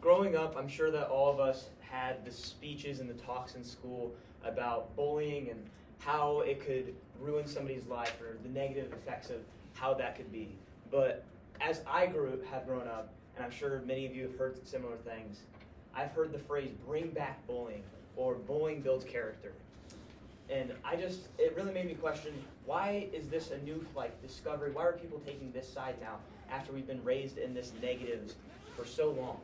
growing up, I'm sure that all of us had the speeches and the talks in school about bullying and how it could ruin somebody's life or the negative effects of how that could be. But as I have grown up, and I'm sure many of you have heard similar things, I've heard the phrase bring back bullying or bullying builds character. And it really made me question, why is this a new discovery? Why are people taking this side now after we've been raised in this negatives for so long?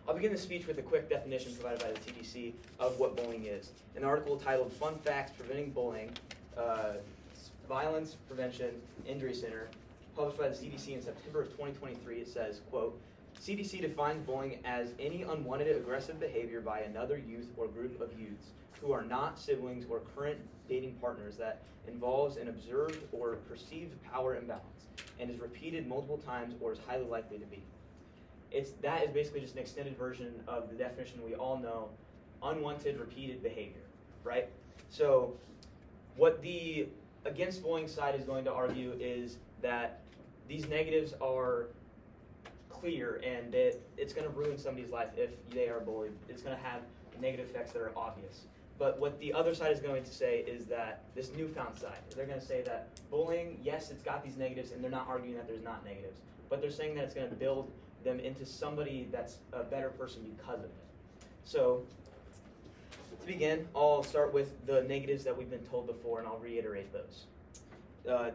I'll begin the speech with a quick definition provided by the CDC of what bullying is. An article titled Fun Facts Preventing Bullying, Violence Prevention Injury Center, published by the CDC in September of 2023, it says, quote, CDC defines bullying as any unwanted aggressive behavior by another youth or group of youths who are not siblings or current dating partners that involves an observed or perceived power imbalance and is repeated multiple times or is highly likely to be. That is basically just an extended version of the definition we all know, unwanted repeated behavior, right? So what the against bullying side is going to argue is that these negatives are clear and that it's going to ruin somebody's life if they are bullied. It's going to have negative effects that are obvious. But what the other side is going to say is that this newfound side, they're going to say that bullying, yes, it's got these negatives, and they're not arguing that there's not negatives, but they're saying that it's going to build them into somebody that's a better person because of it. So, to begin, I'll start with the negatives that we've been told before, and I'll reiterate those.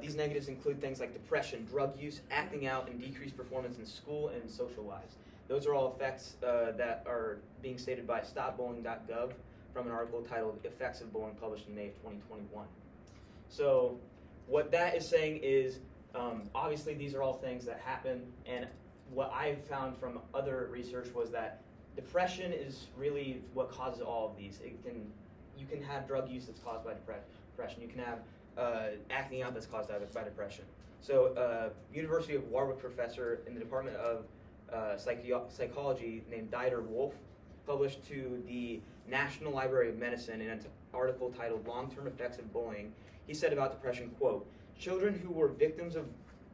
These negatives include things like depression, drug use, acting out, and decreased performance in school and social lives. Those are all effects that are being stated by StopBullying.gov from an article titled Effects of Bullying, published in May of 2021. So what that is saying is, obviously these are all things that happen, and what I've found from other research was that depression is really what causes all of these. You can have drug use that's caused by depression. You can have acting out that's caused by depression. So University of Warwick professor in the Department of Psychology named Dieter Wolf published to the National Library of Medicine in an article titled Long-Term Effects of Bullying. He said about depression, quote, children who were victims of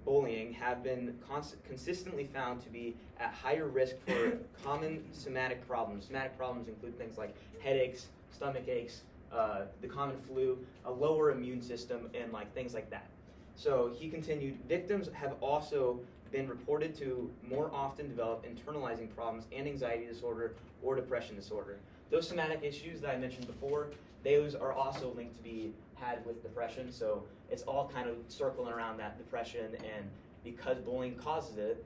bullying have been consistently found to be at higher risk for common somatic problems. Somatic problems include things like headaches, stomach aches, the common flu, a lower immune system, and things like that. So he continued, victims have also been reported to more often develop internalizing problems and anxiety disorder or depression disorder. Those somatic issues that I mentioned before, those are also linked to be had with depression, so it's all kind of circling around that depression, and because bullying causes it,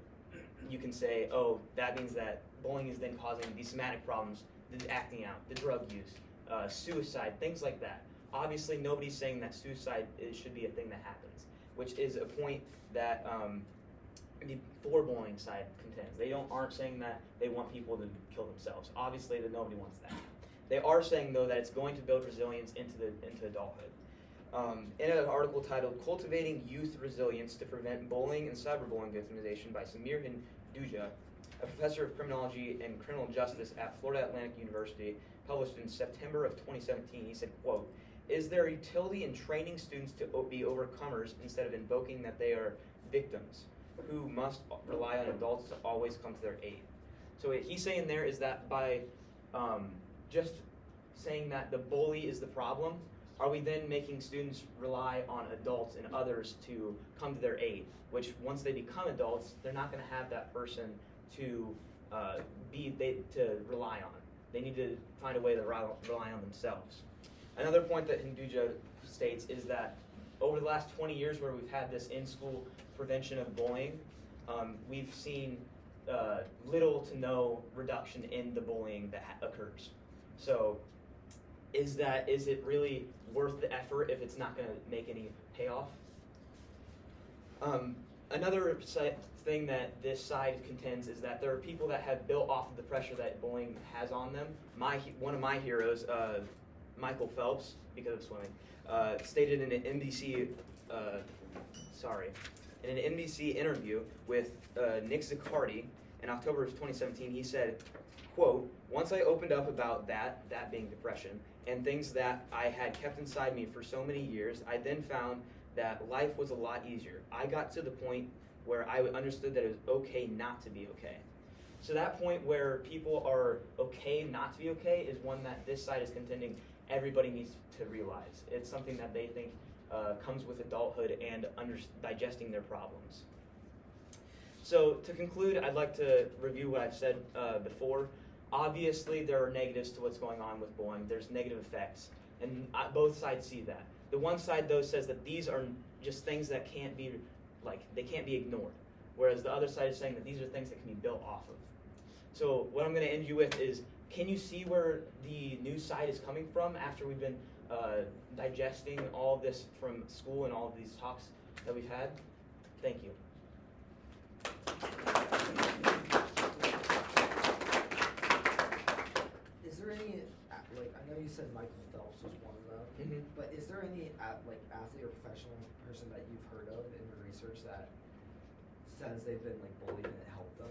you can say, oh, that means that bullying is then causing these somatic problems, the acting out, the drug use, suicide, things like that. Obviously, nobody's saying that suicide should be a thing that happens, which is a point that the for bullying side contends. They aren't saying that they want people to kill themselves. Obviously, that nobody wants that. They are saying, though, that it's going to build resilience into adulthood. In an article titled Cultivating Youth Resilience to Prevent Bullying and Cyberbullying Victimization by Samir Hinduja, a professor of criminology and criminal justice at Florida Atlantic University, published in September of 2017, he said, quote, is there utility in training students to be overcomers instead of invoking that they are victims who must rely on adults to always come to their aid? So what he's saying there is that by just saying that the bully is the problem, are we then making students rely on adults and others to come to their aid, which once they become adults, they're not going to have that person to rely on. They need to find a way to rely on themselves. Another point that Hinduja states is that over the last 20 years where we've had this in-school prevention of bullying, we've seen little to no reduction in the bullying that occurs. So is it really worth the effort if it's not going to make any payoff? Another thing that this side contends is that there are people that have built off of the pressure that bullying has on them. One of my heroes, Michael Phelps, because of swimming, stated in an NBC interview with Nick Zaccardi in October of 2017, he said, quote, once I opened up about that being depression, and things that I had kept inside me for so many years, I then found that life was a lot easier. I got to the point where I understood that it was okay not to be okay. So that point where people are okay not to be okay is one that this side is contending everybody needs to realize. It's something that they think comes with adulthood and digesting their problems. So to conclude, I'd like to review what I've said before. Obviously, there are negatives to what's going on with bullying. There's negative effects, and both sides see that. The one side, though, says that these are just things that can't be, they can't be ignored, whereas the other side is saying that these are things that can be built off of. So what I'm going to end you with is, can you see where the new side is coming from after we've been digesting all of this from school and all of these talks that we've had? Thank you. Is there any, I know you said Michael Phelps was one of them, but is there any, athlete or professional person that you've heard of in your research that says they've been, bullied and it helped them,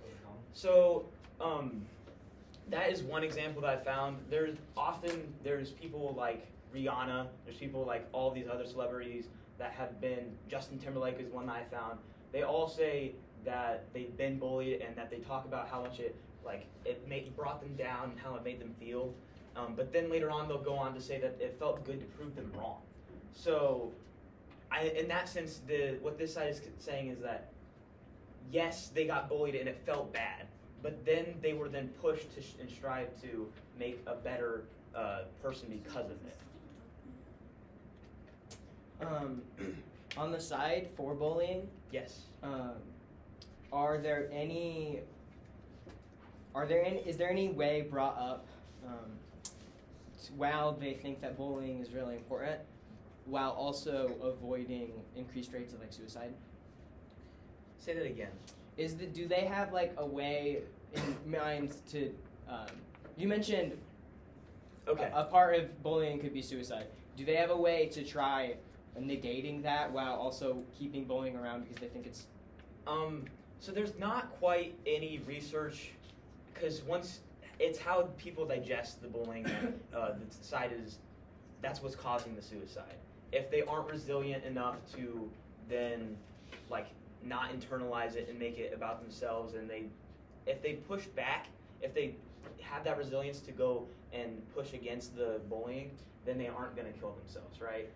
overcome? So, that is one example that I found. There's people like Rihanna, there's people like all these other celebrities that have been, Justin Timberlake is one that I found. They all say that they've been bullied and that they talk about how much it brought them down and how it made them feel. But then later on they'll go on to say that it felt good to prove them wrong. So, in that sense, what this side is saying is that yes, they got bullied and it felt bad, but then they were then pushed to and strive to make a better person because of it. On the side for bullying, Yes. Is there any way brought up while they think that bullying is really important, while also avoiding increased rates of suicide? Say that again. Do they have a way in mind to? You mentioned Okay. a part of bullying could be suicide. Do they have a way to try negating that while also keeping bullying around because they think it's? So there's not quite any research, because once it's how people digest the bullying, the side that's what's causing the suicide. If they aren't resilient enough to then not internalize it and make it about themselves, and if they push back, if they have that resilience to go and push against the bullying, then they aren't going to kill themselves, right?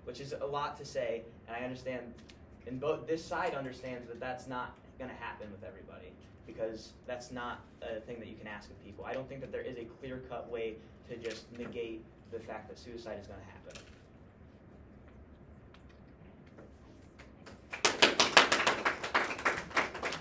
Which is a lot to say, and I understand, and this side understands that that's not going to happen with everybody, because that's not a thing that you can ask of people. I don't think that there is a clear-cut way to just negate the fact that suicide is going to happen.